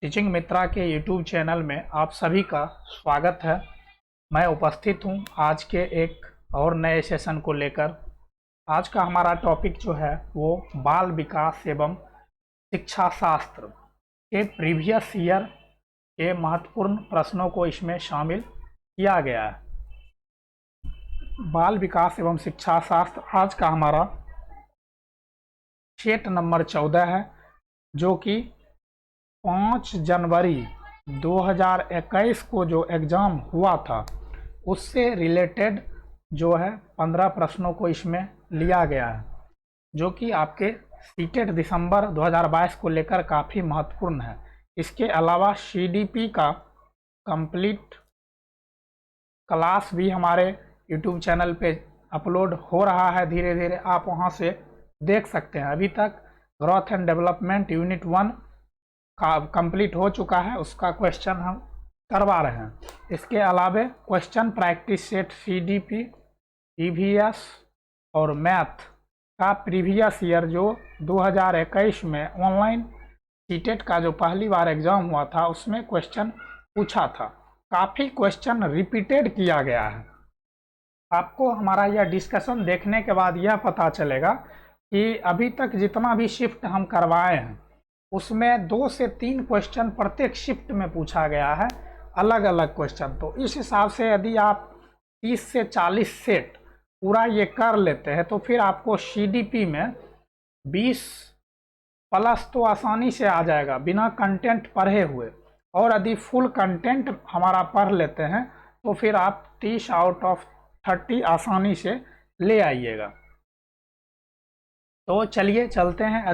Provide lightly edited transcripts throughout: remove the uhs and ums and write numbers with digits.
Teaching मित्रा के YouTube channel में आप सभी का स्वागत है। मैं उपस्थित हूं आज के एक और नए सेशन को लेकर। आज का हमारा टॉपिक जो है वो बाल विकास एवं शिक्षा शास्त्र के प्रीवियस ईयर के महत्वपूर्ण प्रश्नों को इसमें शामिल किया गया है। बाल विकास एवं शिक्षा शास्त्र आज का हमारा सेट नंबर 14 है, जो कि 5 जनवरी 2021 को जो एग्ज़ाम हुआ था उससे रिलेटेड जो है 15 प्रश्नों को इसमें लिया गया है, जो कि आपके सीटेट दिसंबर 2022 को लेकर काफ़ी महत्वपूर्ण है। इसके अलावा सीडीपी का कंप्लीट क्लास भी हमारे यूट्यूब चैनल पे अपलोड हो रहा है, धीरे धीरे आप वहां से देख सकते हैं। अभी तक ग्रोथ एंड डेवलपमेंट यूनिट 1 का कंप्लीट हो चुका है, उसका क्वेश्चन हम करवा रहे हैं। इसके अलावा question practice set CDP, EVS और मैथ का प्रीवियस ईयर जो 2021 में ऑनलाइन सीटेट का जो पहली बार एग्ज़ाम हुआ था उसमें क्वेश्चन पूछा था। काफ़ी क्वेश्चन रिपीटेड किया गया है। आपको हमारा यह डिस्कशन देखने के बाद यह पता चलेगा कि अभी तक जितना भी शिफ्ट हम करवाए हैं उसमें 2 से 3 क्वेश्चन प्रत्येक शिफ्ट में पूछा गया है, अलग अलग क्वेश्चन। तो इस हिसाब से यदि आप 30 से 40 सेट पूरा ये कर लेते हैं तो फिर आपको सीडीपी में 20 प्लस तो आसानी से आ जाएगा बिना कंटेंट पढ़े हुए। और यदि फुल कंटेंट हमारा पढ़ लेते हैं तो फिर आप 30 आउट ऑफ 30 आसानी से ले आइएगा। तो चलिए चलते हैं।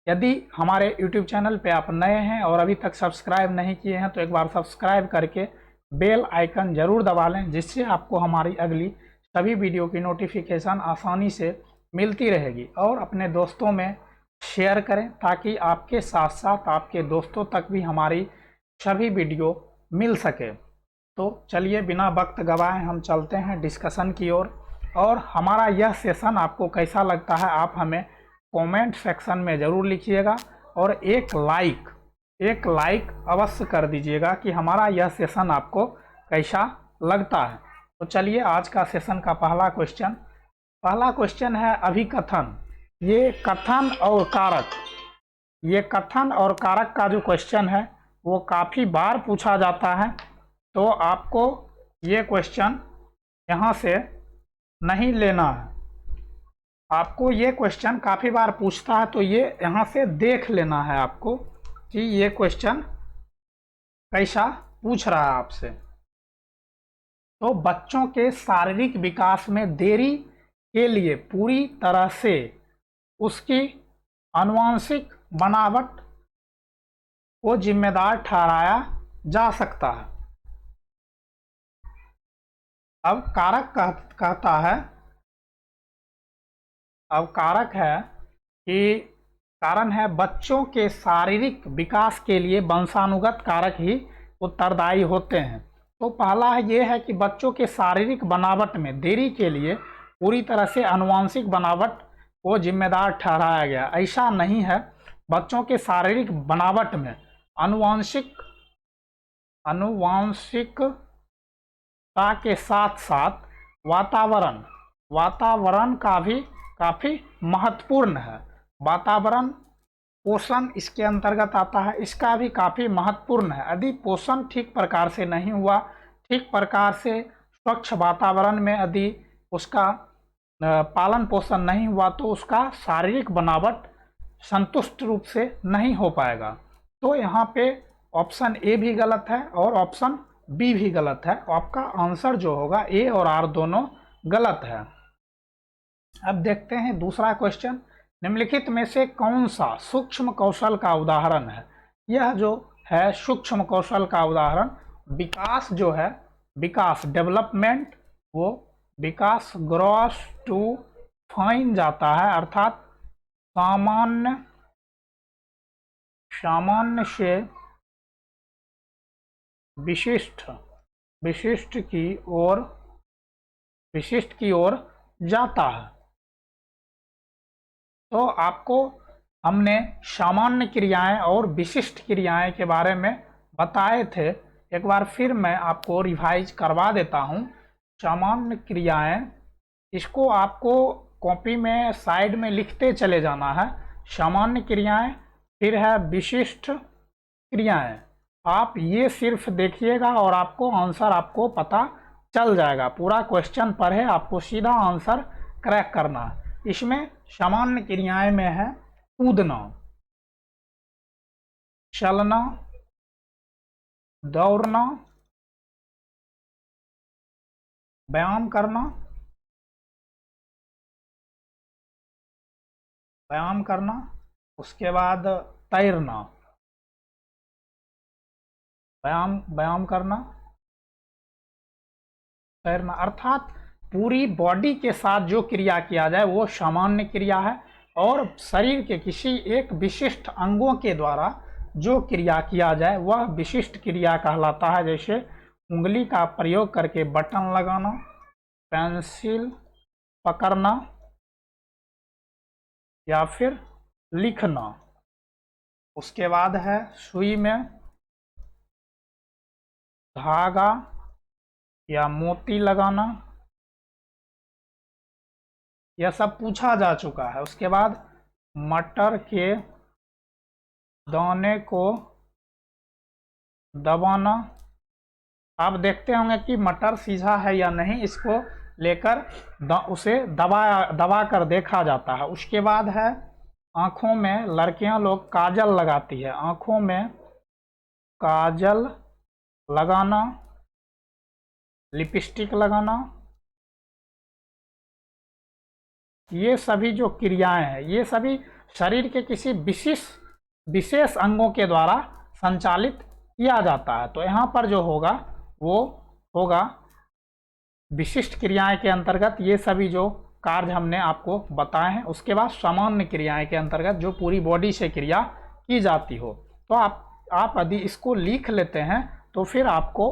यदि हमारे YouTube चैनल पे आप नए हैं और अभी तक सब्सक्राइब नहीं किए हैं तो एक बार सब्सक्राइब करके बेल आइकन ज़रूर दबा लें, जिससे आपको हमारी अगली सभी वीडियो की नोटिफिकेशन आसानी से मिलती रहेगी। और अपने दोस्तों में शेयर करें ताकि आपके साथ साथ आपके दोस्तों तक भी हमारी सभी वीडियो मिल सके। तो चलिए बिना वक्त गवाए हम चलते हैं डिस्कशन की ओर। और हमारा यह सेशन आपको कैसा लगता है आप हमें कमेंट सेक्शन में ज़रूर लिखिएगा और एक लाइक अवश्य कर दीजिएगा कि हमारा यह सेशन आपको कैसा लगता है। तो चलिए आज का सेशन का पहला क्वेश्चन है अभिकथन। ये कथन और कारक का जो क्वेश्चन है वो काफ़ी बार पूछा जाता है, तो आपको ये क्वेश्चन यहाँ से नहीं लेना है। आपको ये क्वेश्चन काफ़ी बार पूछता है तो ये यहाँ से देख लेना है आपको कि ये क्वेश्चन कैसा पूछ रहा है आपसे। तो बच्चों के शारीरिक विकास में देरी के लिए पूरी तरह से उसकी आनुवंशिक बनावट को जिम्मेदार ठहराया जा सकता है। अब कारक कहता है, अब कारक है कि कारण है बच्चों के शारीरिक विकास के लिए वंशानुगत कारक ही उत्तरदायी होते हैं। तो पहला ये है कि बच्चों के शारीरिक बनावट में देरी के लिए पूरी तरह से आनुवंशिक बनावट को जिम्मेदार ठहराया गया। ऐसा नहीं है। बच्चों के शारीरिक बनावट में आनुवंशिकता के साथ साथ वातावरण का भी काफ़ी महत्वपूर्ण है। वातावरण पोषण इसके अंतर्गत आता है, इसका भी काफ़ी महत्वपूर्ण है। यदि पोषण ठीक प्रकार से नहीं हुआ, ठीक प्रकार से स्वच्छ वातावरण में यदि उसका पालन पोषण नहीं हुआ तो उसका शारीरिक बनावट संतुष्ट रूप से नहीं हो पाएगा। तो यहाँ पे ऑप्शन ए भी गलत है और ऑप्शन बी भी गलत है। आपका आंसर जो होगा ए और आर दोनों गलत है। अब देखते हैं दूसरा क्वेश्चन। निम्नलिखित में से कौन सा सूक्ष्म कौशल का उदाहरण है? यह जो है सूक्ष्म कौशल का उदाहरण विकास जो है, विकास डेवलपमेंट, वो विकास ग्रॉस टू फाइन जाता है, अर्थात सामान्य से विशिष्ट की ओर जाता है। तो आपको हमने सामान्य क्रियाएं और विशिष्ट क्रियाएं के बारे में बताए थे। एक बार फिर मैं आपको रिवाइज करवा देता हूं। सामान्य क्रियाएं, इसको आपको कॉपी में साइड में लिखते चले जाना है। सामान्य क्रियाएं, फिर है विशिष्ट क्रियाएं। आप ये सिर्फ देखिएगा और आपको आंसर आपको पता चल जाएगा। पूरा क्वेश्चन पढ़े, आपको सीधा आंसर क्रैक करना है। इसमें सामान्य क्रियाएं में है कूदना, चलना, दौड़ना, व्यायाम करना, उसके बाद तैरना, व्यायाम करना, तैरना, अर्थात पूरी बॉडी के साथ जो क्रिया किया जाए वो सामान्य क्रिया है। और शरीर के किसी एक विशिष्ट अंगों के द्वारा जो क्रिया किया जाए वह विशिष्ट क्रिया कहलाता है। जैसे उंगली का प्रयोग करके बटन लगाना, पेंसिल पकड़ना या फिर लिखना। उसके बाद है सुई में धागा या मोती लगाना, यह सब पूछा जा चुका है। उसके बाद मटर के दाने को दबाना। आप देखते होंगे कि मटर सीधा है या नहीं, इसको लेकर उसे दबा कर देखा जाता है। उसके बाद है आँखों में, लड़कियां लोग काजल लगाती है, आँखों में काजल लगाना, लिपस्टिक लगाना। ये सभी जो क्रियाएं हैं ये सभी शरीर के किसी विशेष अंगों के द्वारा संचालित किया जाता है। तो यहाँ पर जो होगा वो होगा विशिष्ट क्रियाएं के अंतर्गत ये सभी जो कार्य हमने आपको बताए हैं। उसके बाद सामान्य क्रियाएं के अंतर्गत जो पूरी बॉडी से क्रिया की जाती हो। तो आप यदि इसको लिख लेते हैं तो फिर आपको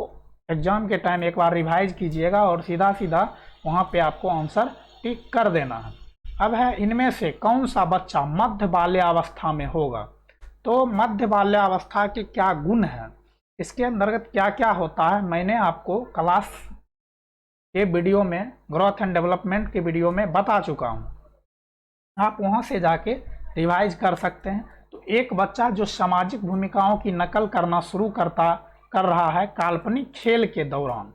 एग्जाम के टाइम एक बार रिवाइज कीजिएगा और सीधा सीधा वहाँ पे आपको आंसर टिक कर देना है। अब है इनमें से कौन सा बच्चा मध्य बाल्यावस्था में होगा। तो मध्य बाल्यावस्था के क्या गुण हैं, इसके अंतर्गत क्या क्या होता है, मैंने आपको क्लास के वीडियो में, ग्रोथ एंड डेवलपमेंट के वीडियो में बता चुका हूँ। आप वहाँ से जाके रिवाइज कर सकते हैं। तो एक बच्चा जो सामाजिक भूमिकाओं की नकल करना शुरू कर रहा है काल्पनिक खेल के दौरान,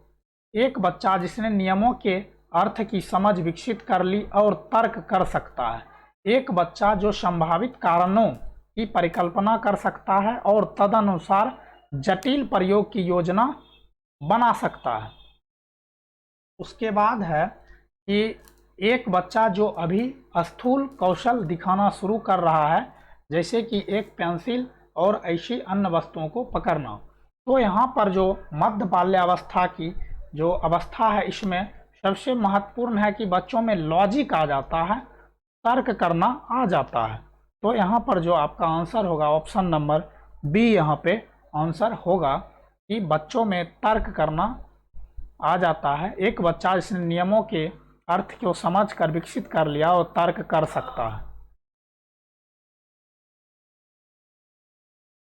एक बच्चा जिसने नियमों के अर्थ की समझ विकसित कर ली और तर्क कर सकता है, एक बच्चा जो संभावित कारणों की परिकल्पना कर सकता है और तदनुसार जटिल प्रयोग की योजना बना सकता है। उसके बाद है कि एक बच्चा जो अभी स्थूल कौशल दिखाना शुरू कर रहा है, जैसे कि एक पेंसिल और ऐसी अन्य वस्तुओं को पकड़ना। तो यहाँ पर जो मध्य बाल्यावस्था की जो अवस्था है, इसमें सबसे महत्वपूर्ण है कि बच्चों में लॉजिक आ जाता है, तर्क करना आ जाता है। तो यहाँ पर जो आपका आंसर होगा ऑप्शन नंबर बी, यहाँ पे आंसर होगा कि बच्चों में तर्क करना आ जाता है। एक बच्चा जिसने नियमों के अर्थ को समझ कर विकसित कर लिया और तर्क कर सकता है।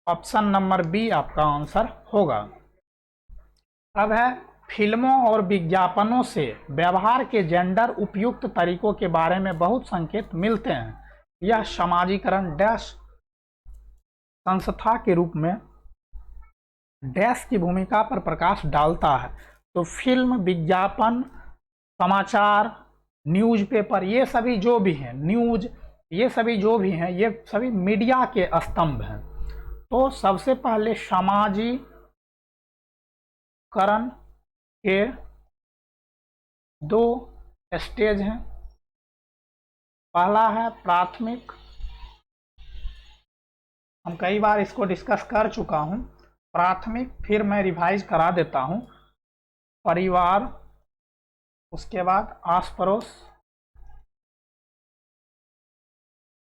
ऑप्शन नंबर बी आपका आंसर होगा। अब है फिल्मों और विज्ञापनों से व्यवहार के जेंडर उपयुक्त तरीकों के बारे में बहुत संकेत मिलते हैं। यह समाजीकरण डैश संस्था के रूप में डैश की भूमिका पर प्रकाश डालता है। तो फिल्म, विज्ञापन, समाचार, न्यूज़पेपर, ये सभी जो भी हैं, न्यूज़, ये सभी जो भी हैं, ये सभी मीडिया के स्तंभ हैं। तो सबसे पहले समाजीकरण के दो स्टेज हैं। पहला है प्राथमिक, हम कई बार इसको डिस्कस कर चुका हूं, प्राथमिक, फिर मैं रिवाइज करा देता हूं, परिवार, उसके बाद आस पड़ोस,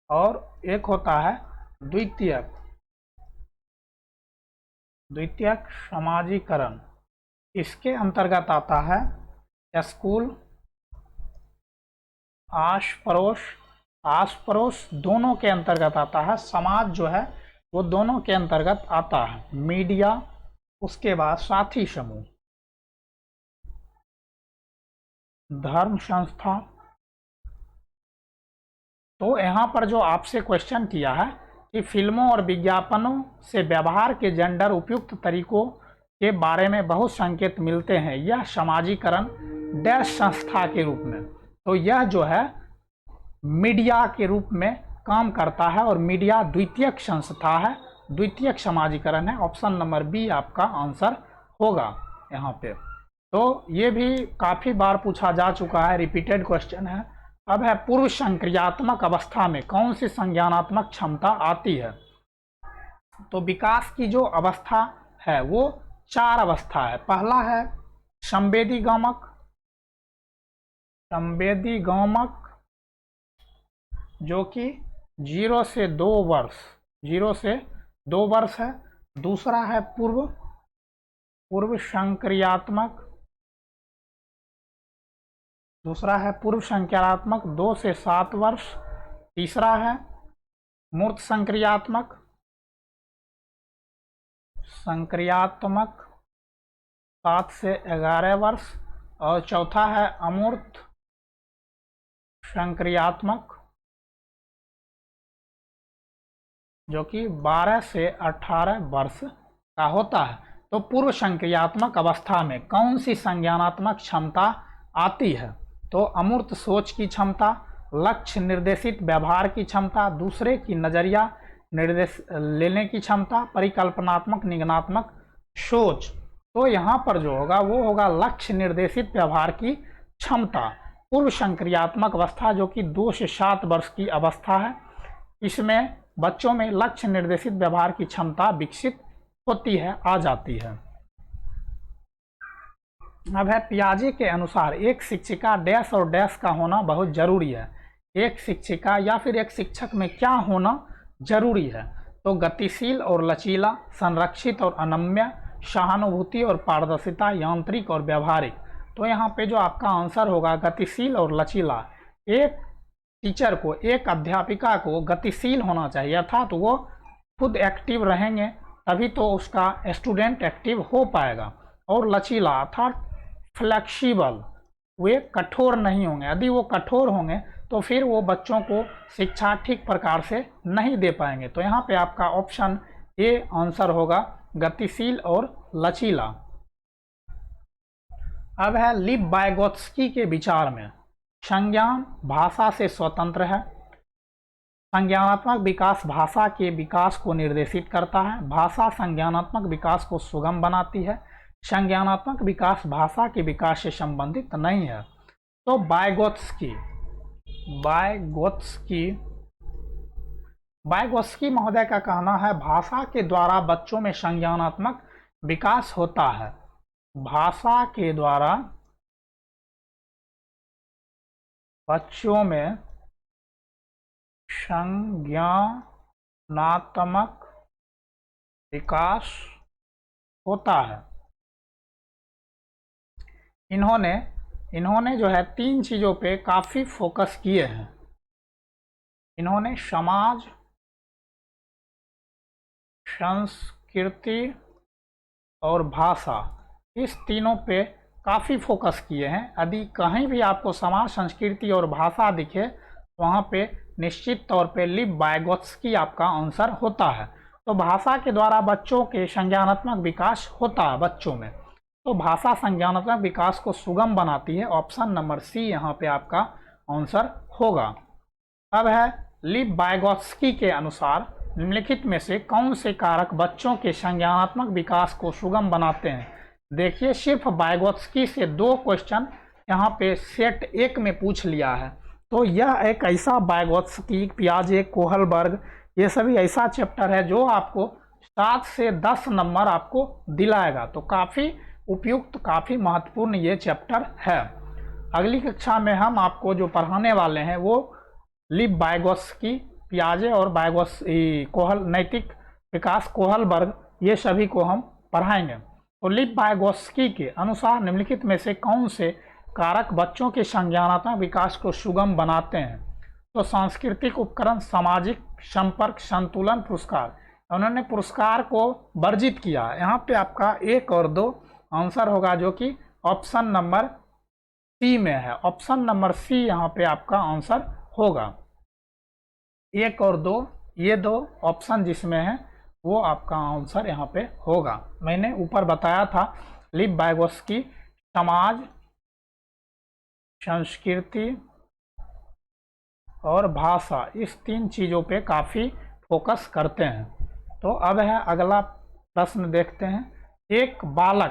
और एक होता है द्वितीयक समाजीकरण। इसके अंतर्गत आता है स्कूल, आस पड़ोस आस पड़ोस दोनों के अंतर्गत आता है, समाज जो है वो दोनों के अंतर्गत आता है। मीडिया, उसके बाद साथी समूह, धर्म संस्था। तो यहाँ पर जो आपसे क्वेश्चन किया है कि फिल्मों और विज्ञापनों से व्यवहार के जेंडर उपयुक्त तरीकों के बारे में बहुत संकेत मिलते हैं, यह समाजीकरण डैश संस्था के रूप में। तो यह जो है मीडिया के रूप में काम करता है और मीडिया द्वितीयक संस्था है, द्वितीयक समाजीकरण है। ऑप्शन नंबर बी आपका आंसर होगा यहाँ पे। तो ये भी काफ़ी बार पूछा जा चुका है, रिपीटेड क्वेश्चन है। अब है पूर्व संक्रियात्मक अवस्था में कौन सी संज्ञानात्मक क्षमता आती है। तो विकास की जो अवस्था है वो 4 अवस्था है। पहला है संवेदी गामक, संवेदी गामक जो कि 0 से 2 वर्ष, 0 से 2 वर्ष है। दूसरा है पूर्व संक्रियात्मक, दूसरा है पूर्व संक्रियात्मक 2 से 7 वर्ष। तीसरा है मूर्त संक्रियात्मक, संक्रियात्मक 7 से 11 वर्ष। और चौथा है अमूर्त संक्रियात्मक जो कि 12 से 18 वर्ष का होता है। तो पूर्व संक्रियात्मक अवस्था में कौन सी संज्ञानात्मक क्षमता आती है। तो अमूर्त सोच की क्षमता, लक्ष्य निर्देशित व्यवहार की क्षमता, दूसरे की नजरिया निर्देश लेने की क्षमता, परिकल्पनात्मक निगमनात्मक सोच। तो यहाँ पर जो होगा वो होगा लक्ष्य निर्देशित व्यवहार की क्षमता। पूर्व संक्रियात्मक अवस्था जो कि 2 से 7 वर्ष की अवस्था है, इसमें बच्चों में लक्ष्य निर्देशित व्यवहार की क्षमता विकसित होती है, आ जाती है। अब है पियाजे के अनुसार एक शिक्षिका डैश और डैश का होना बहुत जरूरी है। एक शिक्षिका या फिर एक शिक्षक में क्या होना जरूरी है। तो गतिशील और लचीला, संरक्षित और अनम्य, सहानुभूति और पारदर्शिता, यांत्रिक और व्यवहारिक। तो यहाँ पे जो आपका आंसर होगा गतिशील और लचीला। एक टीचर को, एक अध्यापिका को गतिशील होना चाहिए, अर्थात वो खुद एक्टिव रहेंगे तभी तो उसका स्टूडेंट एक्टिव हो पाएगा। और लचीला अर्थात फ्लेक्सिबल, वे कठोर नहीं होंगे। यदि वो कठोर होंगे तो फिर वो बच्चों को शिक्षा ठीक प्रकार से नहीं दे पाएंगे। तो यहाँ पे आपका ऑप्शन ए आंसर होगा, गतिशील और लचीला। अब है लिव वाइगोत्स्की के विचार में संज्ञान भाषा से स्वतंत्र है। संज्ञानात्मक विकास भाषा के विकास को निर्देशित करता है। भाषा संज्ञानात्मक विकास को सुगम बनाती है। संज्ञानात्मक विकास भाषा के विकास से संबंधित नहीं है। तो वाइगोत्स्की महोदय का कहना है भाषा के द्वारा बच्चों में संज्ञानात्मक विकास होता है। भाषा के द्वारा बच्चों में संज्ञानात्मक विकास होता है। इन्होंने जो है 3 चीज़ों पे काफ़ी फोकस किए हैं। इन्होंने समाज, संस्कृति और भाषा, इस तीनों पे काफ़ी फोकस किए हैं। यदि कहीं भी आपको समाज, संस्कृति और भाषा दिखे तो वहाँ पे निश्चित तौर पे लिव वाइगोत्स्की आपका आंसर होता है। तो भाषा के द्वारा बच्चों के संज्ञानात्मक विकास होता है बच्चों में। तो भाषा संज्ञानात्मक विकास को सुगम बनाती है। ऑप्शन नंबर सी यहाँ पे आपका आंसर होगा। अब है लिव वाइगोत्स्की के अनुसार निम्नलिखित में से कौन से कारक बच्चों के संज्ञानात्मक विकास को सुगम बनाते हैं। देखिए सिर्फ वाइगोत्स्की से 2 क्वेश्चन यहाँ पे सेट 1 में पूछ लिया है। तो यह एक ऐसा वाइगोत्स्की, पियाजे, कोहलबर्ग, ये सभी ऐसा चैप्टर है जो आपको 7 से 10 नंबर आपको दिलाएगा। तो काफ़ी उपयुक्त, काफ़ी महत्वपूर्ण ये चैप्टर है। अगली कक्षा में हम आपको जो पढ़ाने वाले हैं वो लिव वाइगोत्स्की, पियाजे और नैतिक विकास, कोहलबर्ग, ये सभी को हम पढ़ाएंगे। तो लिव वाइगोत्स्की के अनुसार निम्नलिखित में से कौन से कारक बच्चों के संज्ञानात्मक विकास को सुगम बनाते हैं। तो सांस्कृतिक उपकरण, सामाजिक संपर्क, संतुलन, पुरस्कार। उन्होंने पुरस्कार को वर्जित किया। यहाँ पे आपका 1 और 2 आंसर होगा, जो कि ऑप्शन नंबर सी में है। ऑप्शन नंबर सी यहाँ पे आपका आंसर होगा। 1 और 2 ये 2 ऑप्शन जिसमें है वो आपका आंसर यहाँ पे होगा। मैंने ऊपर बताया था लीव वाइगोत्स्की समाज, संस्कृति और भाषा, इस 3 चीज़ों पे काफ़ी फोकस करते हैं। तो अब है अगला प्रश्न देखते हैं। एक बाल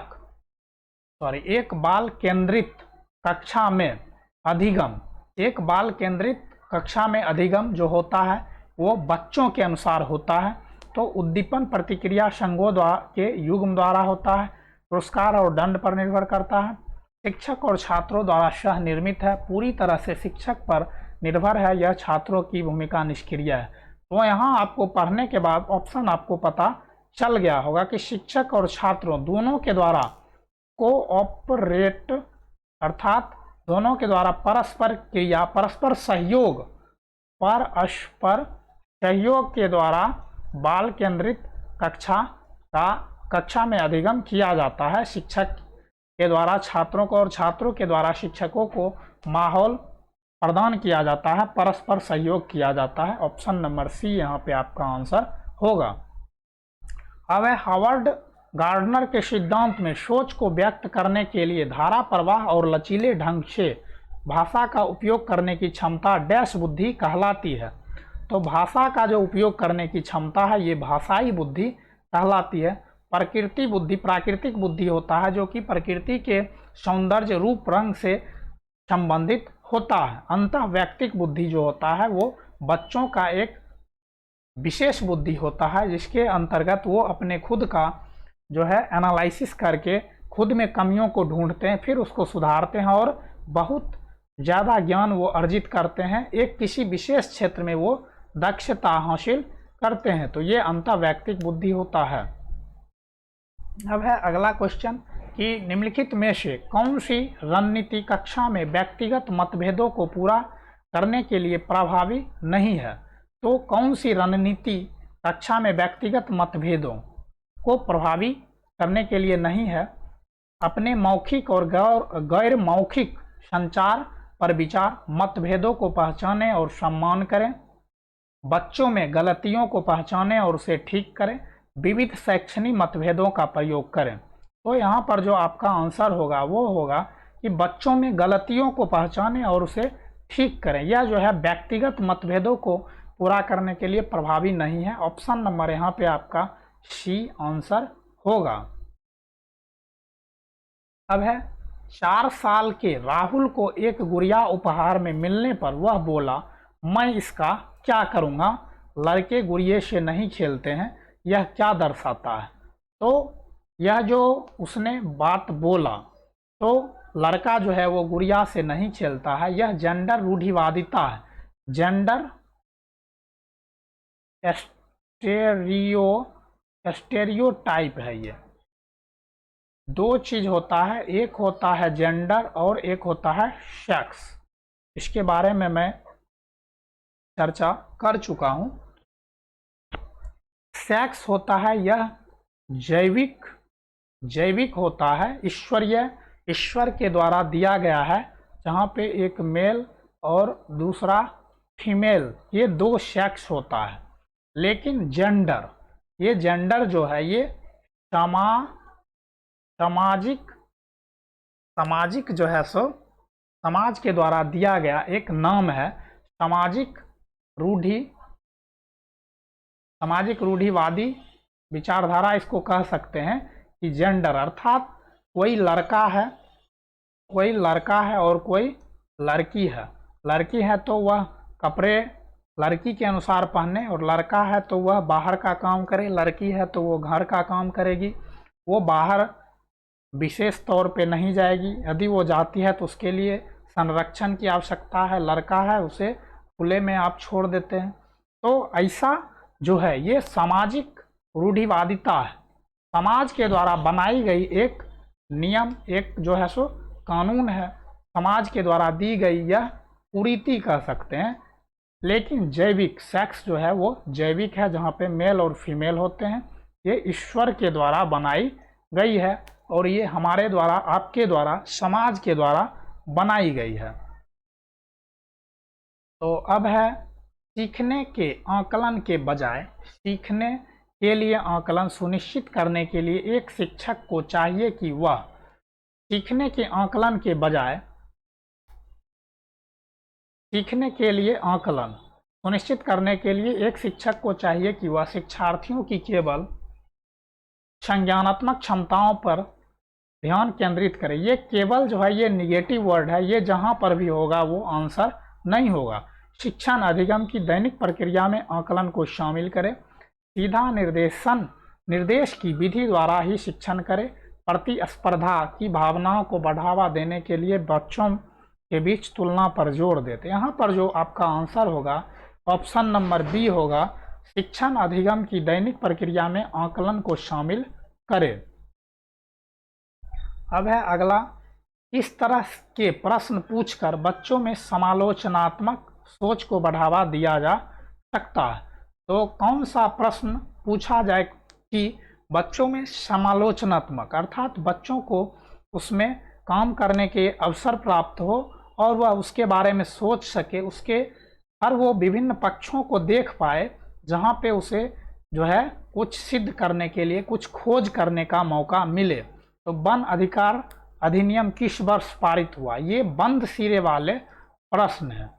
केंद्रित कक्षा में अधिगम, एक बाल केंद्रित कक्षा में अधिगम जो होता है वो बच्चों के अनुसार होता है। तो उद्दीपन प्रतिक्रिया संघों के युग्म द्वारा होता है। पुरस्कार और दंड पर निर्भर करता है। शिक्षक और छात्रों द्वारा सह निर्मित है। पूरी तरह से शिक्षक पर निर्भर है। यह छात्रों की भूमिका निष्क्रिय है। तो यहाँ आपको पढ़ने के बाद ऑप्शन आपको पता चल गया होगा कि शिक्षक और छात्रों दोनों के द्वारा कोऑपरेट, अर्थात दोनों के द्वारा परस्पर क्रिया, परस्पर सहयोग के द्वारा बाल केंद्रित कक्षा में अधिगम किया जाता है। शिक्षक के द्वारा छात्रों को और छात्रों के द्वारा शिक्षकों को माहौल प्रदान किया जाता है, परस्पर सहयोग किया जाता है। ऑप्शन नंबर सी यहाँ पे आपका आंसर होगा। अब है हावर्ड गार्डनर के सिद्धांत में सोच को व्यक्त करने के लिए धारा प्रवाह और लचीले ढंग से भाषा का उपयोग करने की क्षमता डैश बुद्धि कहलाती है। तो भाषा का जो उपयोग करने की क्षमता है ये भाषाई बुद्धि कहलाती है। प्रकृति बुद्धि प्राकृतिक बुद्धि होता है, जो कि प्रकृति के सौंदर्य, रूप, रंग से संबंधित होता है। अंतः व्यक्तिक बुद्धि जो होता है वो बच्चों का एक विशेष बुद्धि होता है, जिसके अंतर्गत वो अपने खुद का जो है एनालिसिस करके खुद में कमियों को ढूंढते हैं, फिर उसको सुधारते हैं और बहुत ज़्यादा ज्ञान वो अर्जित करते हैं। एक किसी विशेष क्षेत्र में वो दक्षता हासिल करते हैं। तो ये अंतः व्यक्तिक बुद्धि होता है। अब है अगला क्वेश्चन कि निम्नलिखित में से कौन सी रणनीति कक्षा में व्यक्तिगत मतभेदों को पूरा करने के लिए प्रभावी नहीं है। तो कौन सी रणनीति कक्षा में व्यक्तिगत मतभेदों को प्रभावी करने के लिए नहीं है। अपने मौखिक और गैर मौखिक संचार पर विचार, मतभेदों को पहचानें और सम्मान करें, बच्चों में गलतियों को पहचानें और उसे ठीक करें, विविध शैक्षणिक मतभेदों का प्रयोग करें। तो यहाँ पर जो आपका आंसर होगा वो होगा कि बच्चों में गलतियों को पहचानें और उसे ठीक करें। यह जो है व्यक्तिगत मतभेदों को पूरा करने के लिए प्रभावी नहीं है। ऑप्शन नंबर यहाँ पे आपका सी आंसर होगा। अब है 4 साल के राहुल को एक गुड़िया उपहार में मिलने पर वह बोला, मैं इसका क्या करूँगा। लड़के गुड़िया से नहीं खेलते हैं, यह क्या दर्शाता है। तो यह जो उसने बात बोला, तो लड़का जो है वो गुड़िया से नहीं खेलता है, यह जेंडर रूढ़िवादिता है, जेंडर स्टेरियोटाइप है। ये 2 चीज होता है, एक होता है जेंडर और एक होता है सेक्स। इसके बारे में मैं चर्चा कर चुका हूं। सेक्स होता है यह जैविक होता है, ईश्वर के द्वारा दिया गया है, जहाँ पे एक मेल और दूसरा फीमेल, ये 2 सेक्स होता है। लेकिन जेंडर, ये जेंडर जो है ये सामाजिक जो है सो समाज के द्वारा दिया गया एक नाम है। सामाजिक रूढ़िवादी विचारधारा इसको कह सकते हैं कि जेंडर अर्थात कोई लड़का है और कोई लड़की है। लड़की है तो वह कपड़े लड़की के अनुसार पहने, और लड़का है तो वह बाहर का काम करे, लड़की है तो वो घर का काम करेगी। वो बाहर विशेष तौर पे नहीं जाएगी, यदि वो जाती है तो उसके लिए संरक्षण की आवश्यकता है। लड़का है उसे खुले में आप छोड़ देते हैं। तो ऐसा जो है ये सामाजिक रूढ़िवादिता है, समाज के द्वारा बनाई गई एक नियम, एक जो है सो कानून है, समाज के द्वारा दी गई यह कुरीति कह सकते हैं, लेकिन जैविक सेक्स जो है वो जैविक है, जहाँ पे मेल और फीमेल होते हैं। ये ईश्वर के द्वारा बनाई गई है और ये हमारे द्वारा, आपके द्वारा, समाज के द्वारा बनाई गई है। तो अब है सीखने के आकलन के बजाय, सीखने के लिए आकलन सुनिश्चित करने के लिए एक शिक्षक को चाहिए कि वह सीखने के आकलन के बजाय, सीखने के लिए आकलन सुनिश्चित करने के लिए एक शिक्षक को चाहिए कि वह शिक्षार्थियों की केवल संज्ञानात्मक क्षमताओं पर ध्यान केंद्रित करे। ये केवल जो है ये निगेटिव वर्ड है, ये जहां पर भी होगा वो आंसर नहीं होगा। शिक्षण अधिगम की दैनिक प्रक्रिया में आकलन को शामिल करे। सीधा निर्देश की विधि द्वारा ही शिक्षण करे। प्रतिस्पर्धा की भावनाओं को बढ़ावा देने के लिए बच्चों के बीच तुलना पर जोर देते। यहाँ पर जो आपका आंसर होगा ऑप्शन नंबर बी होगा, शिक्षण अधिगम की दैनिक प्रक्रिया में आकलन को शामिल करें। अब है अगला, इस तरह के प्रश्न पूछकर बच्चों में समालोचनात्मक सोच को बढ़ावा दिया जा सकता है। तो कौन सा प्रश्न पूछा जाए कि बच्चों में समालोचनात्मक, अर्थात बच्चों को उसमें काम करने के अवसर प्राप्त हो और वह उसके बारे में सोच सके, उसके हर वो विभिन्न पक्षों को देख पाए, जहाँ पे उसे जो है कुछ सिद्ध करने के लिए, कुछ खोज करने का मौका मिले। तो वन अधिकार अधिनियम किस वर्ष पारित हुआ? ये बंद सिरे वाले प्रश्न हैं।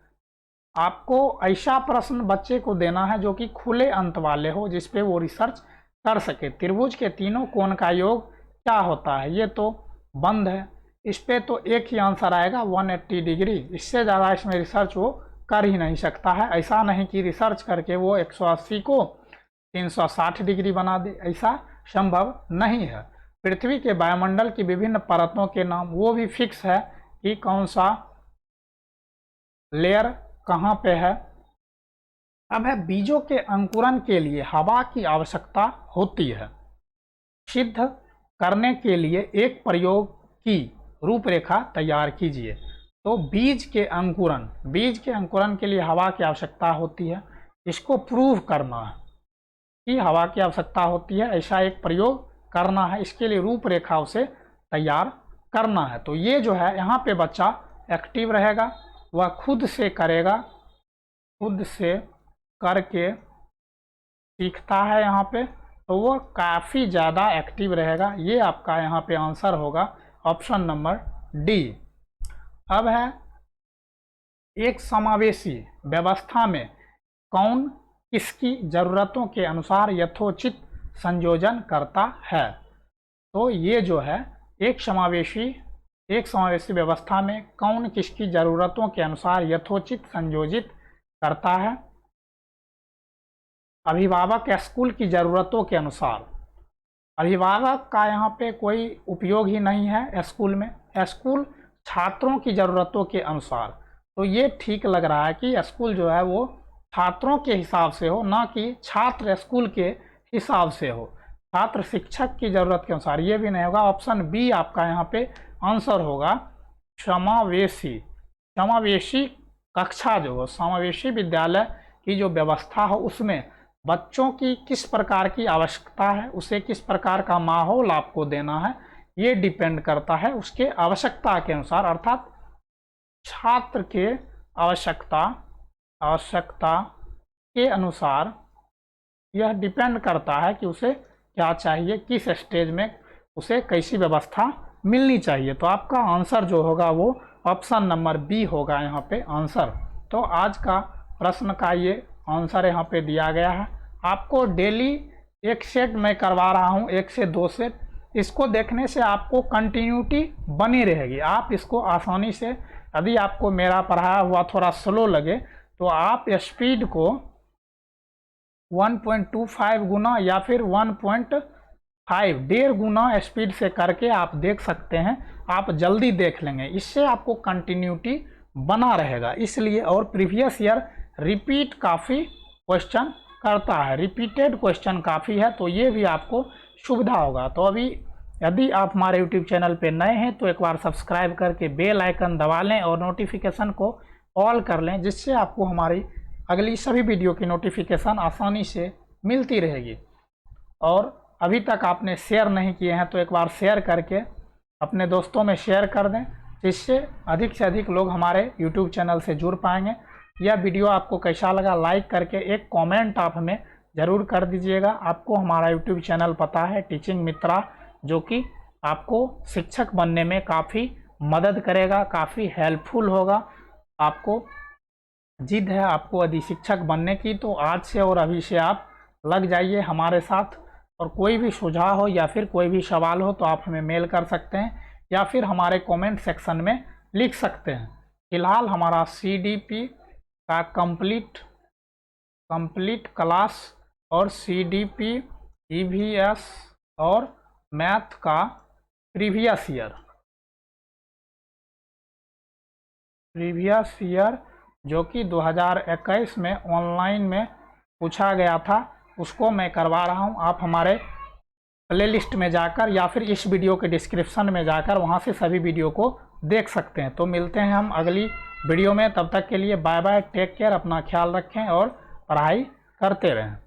आपको ऐसा प्रश्न बच्चे को देना है जो कि खुले अंत वाले हो, जिसपे वो रिसर्च कर सके। त्रिभुज के तीनों कोण का योग क्या होता है? ये तो बंद है, इस पे तो एक ही आंसर आएगा 180 डिग्री। इससे ज़्यादा इसमें रिसर्च वो कर ही नहीं सकता है। ऐसा नहीं कि रिसर्च करके वो 180 को 360 डिग्री बना दे, ऐसा संभव नहीं है। पृथ्वी के वायुमंडल की विभिन्न परतों के नाम, वो भी फिक्स है कि कौन सा लेयर कहाँ पे है। अब है बीजों के अंकुरन के लिए हवा की आवश्यकता होती है। सिद्ध करने के लिए एक प्रयोग की रूपरेखा तैयार कीजिए। तो बीज के अंकुरन के लिए हवा की आवश्यकता होती है। इसको प्रूव करना है कि हवा की आवश्यकता होती है, ऐसा एक प्रयोग करना है। इसके लिए रूपरेखा उसे तैयार करना है। तो ये जो है यहाँ पे बच्चा एक्टिव रहेगा, वह खुद से करेगा, खुद से करके सीखता है यहाँ पे, तो वो काफ़ी ज़्यादा एक्टिव रहेगा। ये आपका यहाँ पे आंसर होगा ऑप्शन नंबर डी। अब है एक समावेशी व्यवस्था में कौन किसकी ज़रूरतों के अनुसार यथोचित संयोजन करता है? तो ये जो है एक समावेशी व्यवस्था में कौन किसकी ज़रूरतों के अनुसार यथोचित संयोजित करता है? अभिभावक स्कूल की ज़रूरतों के अनुसार। अभिभावक का यहाँ पे कोई उपयोग ही नहीं है स्कूल में, स्कूल छात्रों की ज़रूरतों के अनुसार। तो ये ठीक लग रहा है कि स्कूल जो है वो छात्रों के हिसाब से हो, ना कि छात्र स्कूल के हिसाब से हो, छात्र शिक्षक की ज़रूरत के अनुसार। ये भी नहीं होगा, ऑप्शन बी आपका यहाँ पे आंसर होगा समावेशी कक्षा जो हो, समावेशी विद्यालय की जो व्यवस्था हो उसमें बच्चों की किस प्रकार की आवश्यकता है, उसे किस प्रकार का माहौल आपको देना है, ये डिपेंड करता है उसके आवश्यकता के अनुसार। अर्थात छात्र के आवश्यकता के अनुसार यह डिपेंड करता है कि उसे क्या चाहिए, किस स्टेज में उसे कैसी व्यवस्था मिलनी चाहिए। तो आपका आंसर जो होगा वो ऑप्शन नंबर बी होगा यहाँ पे आंसर। तो आज का प्रश्न का ये आंसर यहाँ पे दिया गया है। आपको डेली एक सेट मैं करवा रहा हूँ, 1 से 2 सेट। इसको देखने से आपको कंटिन्यूटी बनी रहेगी। आप इसको आसानी से, यदि आपको मेरा पढ़ाया हुआ थोड़ा स्लो लगे तो आप स्पीड को 1.25 गुना या फिर 1.5 गुना स्पीड से करके आप देख सकते हैं, आप जल्दी देख लेंगे। इससे आपको कंटिन्यूटी बना रहेगा इसलिए। और प्रीवियस ईयर रिपीट काफ़ी क्वेश्चन करता है, रिपीटेड क्वेश्चन काफ़ी है, तो ये भी आपको सुविधा होगा। तो अभी यदि आप हमारे यूट्यूब चैनल पे नए हैं तो एक बार सब्सक्राइब करके बेल आइकन दबा लें और नोटिफिकेशन को ऑल कर लें, जिससे आपको हमारी अगली सभी वीडियो की नोटिफिकेशन आसानी से मिलती रहेगी। और अभी तक आपने शेयर नहीं किए हैं तो एक बार शेयर करके अपने दोस्तों में शेयर कर दें, जिससे अधिक से अधिक लोग हमारे यूट्यूब चैनल से जुड़ पाएंगे। यह वीडियो आपको कैसा लगा लाइक करके एक कमेंट आप हमें ज़रूर कर दीजिएगा। आपको हमारा यूट्यूब चैनल पता है टीचिंग मित्रा, जो कि आपको शिक्षक बनने में काफ़ी मदद करेगा, काफ़ी हेल्पफुल होगा। आपको जिद है आपको यदि शिक्षक बनने की तो आज से और अभी से आप लग जाइए हमारे साथ। और कोई भी सुझाव हो या फिर कोई भी सवाल हो तो आप हमें मेल कर सकते हैं या फिर हमारे कमेंट सेक्शन में लिख सकते हैं। फिलहाल हमारा CDP का कंप्लीट क्लास और CDP EVS और मैथ का प्रीवियस ईयर जो कि 2021 में ऑनलाइन में पूछा गया था, उसको मैं करवा रहा हूं। आप हमारे प्लेलिस्ट में जाकर या फिर इस वीडियो के डिस्क्रिप्शन में जाकर वहां से सभी वीडियो को देख सकते हैं। तो मिलते हैं हम अगली वीडियो में, तब तक के लिए बाय बाय, टेक केयर, अपना ख्याल रखें और पढ़ाई करते रहें।